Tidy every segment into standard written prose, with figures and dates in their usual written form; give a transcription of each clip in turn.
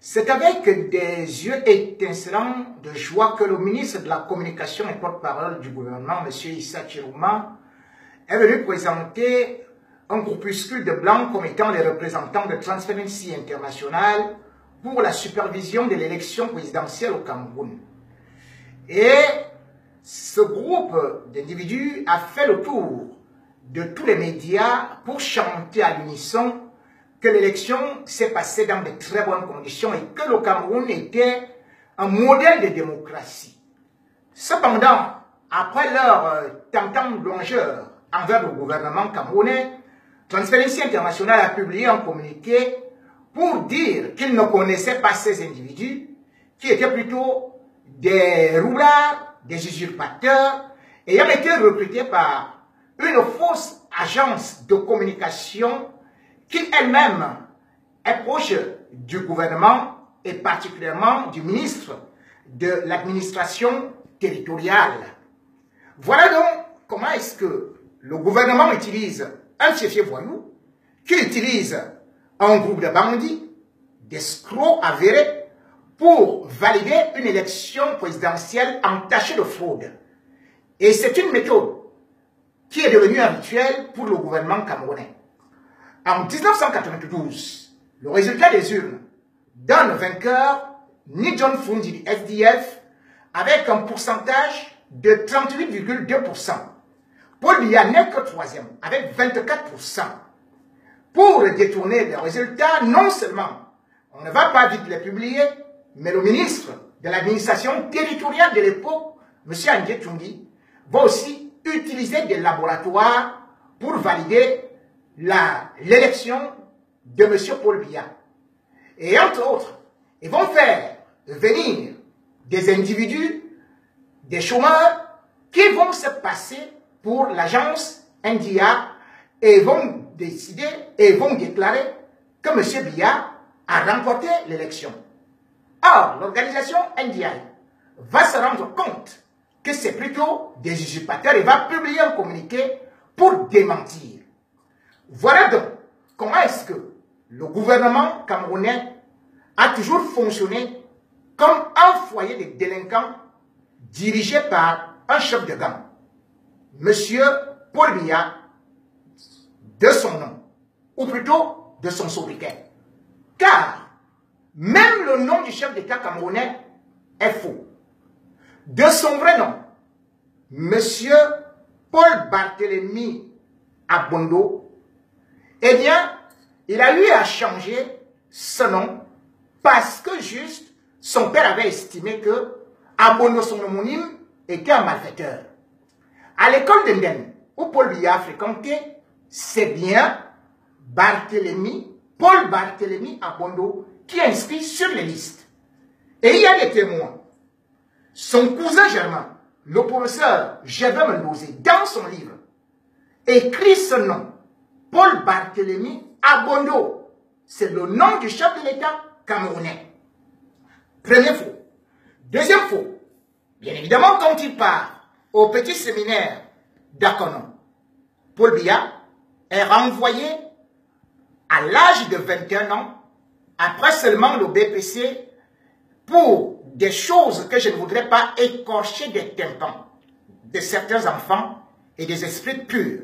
C'est avec des yeux étincelants de joie que le ministre de la Communication et porte-parole du gouvernement, M. Issa Chiroma, est venu présenter un groupuscule de blancs comme étant les représentants de Transparency International pour la supervision de l'élection présidentielle au Cameroun. Et ce groupe d'individus a fait le tour de tous les médias pour chanter à l'unisson que l'élection s'est passée dans de très bonnes conditions et que le Cameroun était un modèle de démocratie. Cependant, après leur tam-tam longeur envers le gouvernement camerounais, Transparency International a publié un communiqué pour dire qu'il ne connaissait pas ces individus, qui étaient plutôt des roublards, des usurpateurs, ayant été recrutés par une fausse agence de communication qui elle-même est proche du gouvernement et particulièrement du ministre de l'administration territoriale. Voilà donc comment est-ce que le gouvernement utilise un fichier voyou, qui utilise un groupe de bandits, d'escrocs avérés, pour valider une élection présidentielle entachée de fraude. Et c'est une méthode qui est devenue un rituel pour le gouvernement camerounais. En 1992, le résultat des urnes donne vainqueur Ni John Fundi du SDF avec un pourcentage de 38,2%. Paul Biya n'est que troisième avec 24%. Pour détourner les résultats, non seulement on ne va pas vite les publier, mais le ministre de l'administration territoriale de l'époque, M. Andjé Tchungi, va aussi utiliser des laboratoires pour valider l'élection de M. Paul Biya. Et entre autres, ils vont faire venir des individus, des chômeurs, qui vont se passer pour l'agence NDA et vont décider et vont déclarer que M. Biya a remporté l'élection. Or, l'organisation NDI va se rendre compte que c'est plutôt des usurpateurs et va publier un communiqué pour démentir. Voilà donc comment est-ce que le gouvernement camerounais a toujours fonctionné comme un foyer de délinquants dirigé par un chef de gang, M. Paul Biya, de son nom, ou plutôt de son sobriquet. Car même le nom du chef d'État camerounais est faux. De son vrai nom, M. Paul Barthélemy Abondo, eh bien, il a eu à changer ce nom parce que juste son père avait estimé que Abondo, son homonyme, était un malfaiteur. À l'école d'Enden, où Paul Biya a fréquenté, c'est bien Paul Barthélemy Abondo, qui est inscrit sur les listes. Et il y a des témoins. Son cousin germain, le professeur Gervais Mendozé, dans son livre, écrit ce nom, Paul Barthélemy Abondo. C'est le nom du chef de l'État camerounais. Premier faux. Deuxième faux. Bien évidemment, quand il part au petit séminaire d'Akonon, Paul Biya est renvoyé à l'âge de 21 ans, après seulement le BPC, pour des choses que je ne voudrais pas écorcher des tympans de certains enfants et des esprits purs.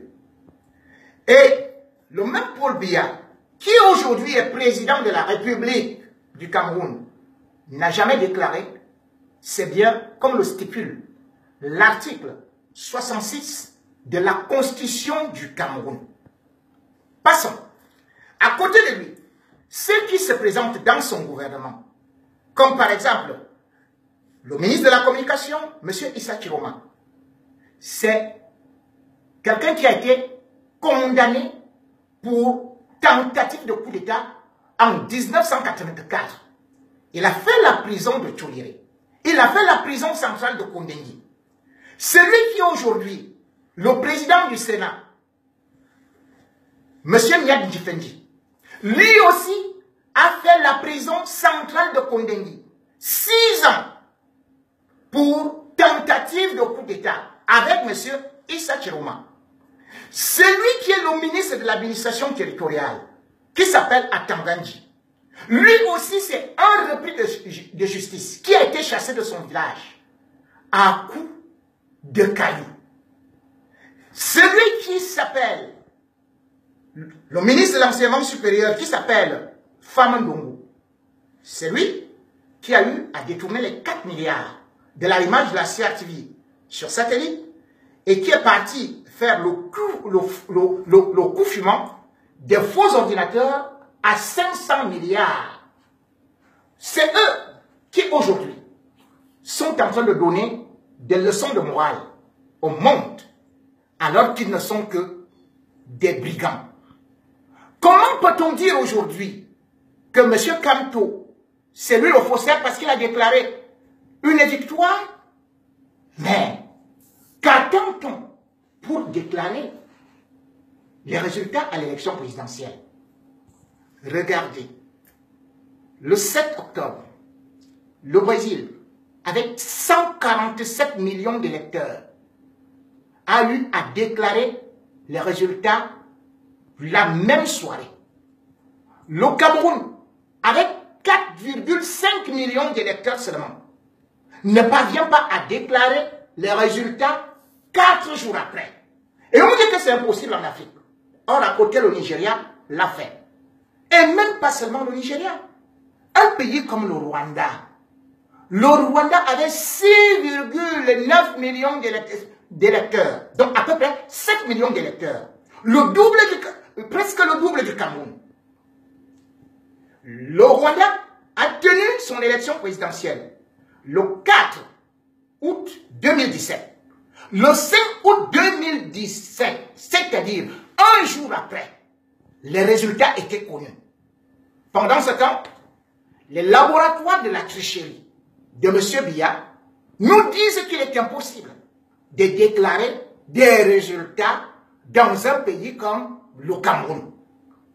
Et le même Paul Biya, qui aujourd'hui est président de la République du Cameroun, n'a jamais déclaré, c'est bien comme le stipule l'article 66 de la Constitution du Cameroun. Passons. À côté de lui, ceux qui se présentent dans son gouvernement, comme par exemple le ministre de la Communication, M. Issa Chiroma, c'est quelqu'un qui a été condamné pour tentative de coup d'État en 1984. Il a fait la prison de Tchouliré. Il a fait la prison centrale de Kondengui. Celui qui est aujourd'hui le président du Sénat, M. Nyad Ndjifendi, lui aussi a fait la prison centrale de Kondengui. 6 ans pour tentative de coup d'État avec M. Issa Chiroma. Celui qui est le ministre de l'administration territoriale, qui s'appelle Atanganji, lui aussi c'est un service de justice qui a été chassé de son village à coups de cailloux. Celui qui s'appelle le ministre de l'enseignement supérieur, qui s'appelle Famandongo, c'est lui qui a eu à détourner les 4 milliards de l'allumage de la CRTV sur satellite et qui est parti faire le coup fumant des faux ordinateurs à 500 milliards. C'est eux qui aujourd'hui sont en train de donner des leçons de morale au monde alors qu'ils ne sont que des brigands. Comment peut-on dire aujourd'hui que M. Kamto, c'est lui le faussaire parce qu'il a déclaré une victoire? Mais qu'attend-on pour déclarer les résultats à l'élection présidentielle? Regardez, le 7 octobre, le Brésil, avec 147 millions d'électeurs, a eu à déclarer les résultats la même soirée. Le Cameroun, avec 4,5 millions d'électeurs seulement, ne parvient pas à déclarer les résultats 4 jours après. Et on dit que c'est impossible en Afrique. Or, à côté, le Nigeria l'a fait. Et même pas seulement le Nigeria. Un pays comme le Rwanda. Le Rwanda avait 6,9 millions d'électeurs. Donc à peu près 7 millions d'électeurs. Presque le double du Cameroun. Le Rwanda a tenu son élection présidentielle le 4 août 2017. Le 5 août 2017, c'est-à-dire un jour après, les résultats étaient connus. Pendant ce temps, les laboratoires de la tricherie de M. Biya nous disent qu'il est impossible de déclarer des résultats dans un pays comme le Cameroun.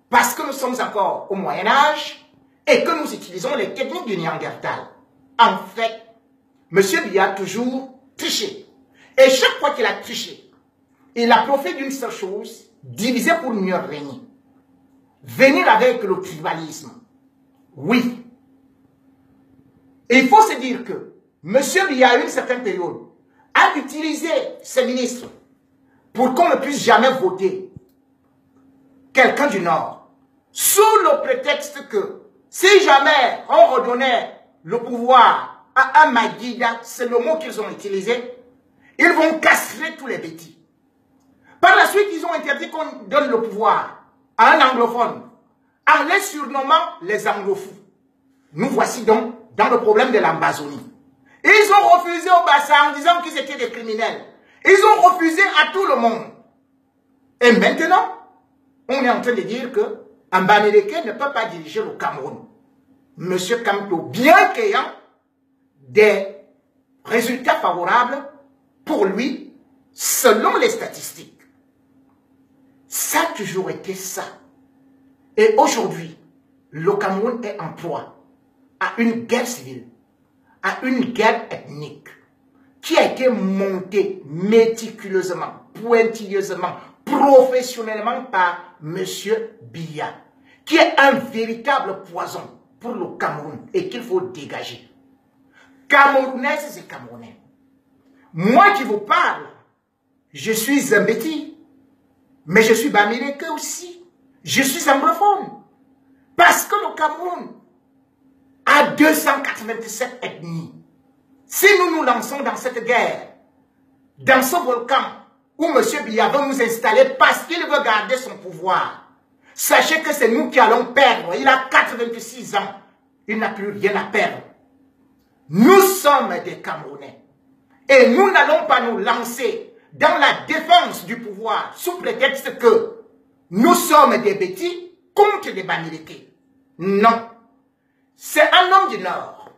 Parce que nous sommes encore au Moyen-Âge et que nous utilisons les techniques du Néandertal. En fait, M. Biya a toujours triché. Et chaque fois qu'il a triché, il a profité d'une seule chose, diviser pour mieux régner. Venir avec le tribalisme. Oui. Et il faut se dire que M. Biya, à une certaine période, a utilisé ses ministres pour qu'on ne puisse jamais voter quelqu'un du Nord, sous le prétexte que si jamais on redonnait le pouvoir à un Maguida, c'est le mot qu'ils ont utilisé, ils vont castrer tous les bêtis. Par la suite, ils ont interdit qu'on donne le pouvoir à un anglophone, en les surnommant les anglofous. Nous voici donc dans le problème de l'Ambazonie. Ils ont refusé au Bassa en disant qu'ils étaient des criminels. Ils ont refusé à tout le monde. Et maintenant, on est en train de dire que un Bamileke ne peut pas diriger le Cameroun. Monsieur Kamto, bien qu'ayant des résultats favorables pour lui, selon les statistiques. Ça a toujours été ça. Et aujourd'hui, le Cameroun est en proie à une guerre civile, à une guerre ethnique, qui a été montée méticuleusement, pointilleusement, professionnellement par M. Biya, qui est un véritable poison pour le Cameroun et qu'il faut dégager. Camerounaises et Camerounais, moi qui vous parle, je suis Zambéti, mais je suis Bamileke aussi. Je suis anglophone. Parce que le Cameroun a 287 ethnies. Si nous nous lançons dans cette guerre, dans ce volcan où M. Biya veut nous installer parce qu'il veut garder son pouvoir, sachez que c'est nous qui allons perdre. Il a 86 ans. Il n'a plus rien à perdre. Nous sommes des Camerounais. Et nous n'allons pas nous lancer dans la défense du pouvoir sous prétexte que nous sommes des bêtis contre des Bamileke. Non. C'est un homme du Nord,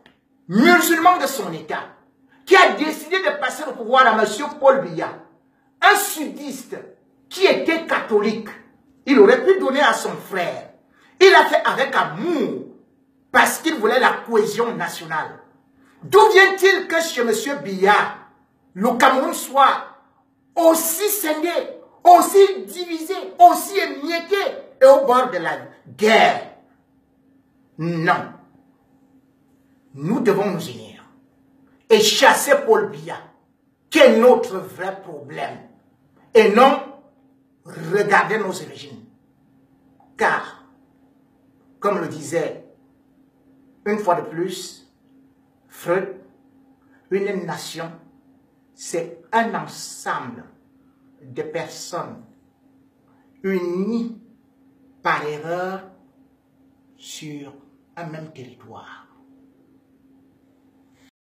musulman de son État, qui a décidé de passer le pouvoir à M. Paul Biya, un sudiste qui était catholique. Il aurait pu donner à son frère. Il a fait avec amour parce qu'il voulait la cohésion nationale. D'où vient-il que chez M. Biya, le Cameroun soit aussi scindé, aussi divisé, aussi émietté et au bord de la guerre? Non. nous devons nous unir et chasser Paul Biya, qui est notre vrai problème, et non regarder nos origines. Car, comme le disait une fois de plus Freud, une nation, c'est un ensemble de personnes unies par erreur sur un même territoire.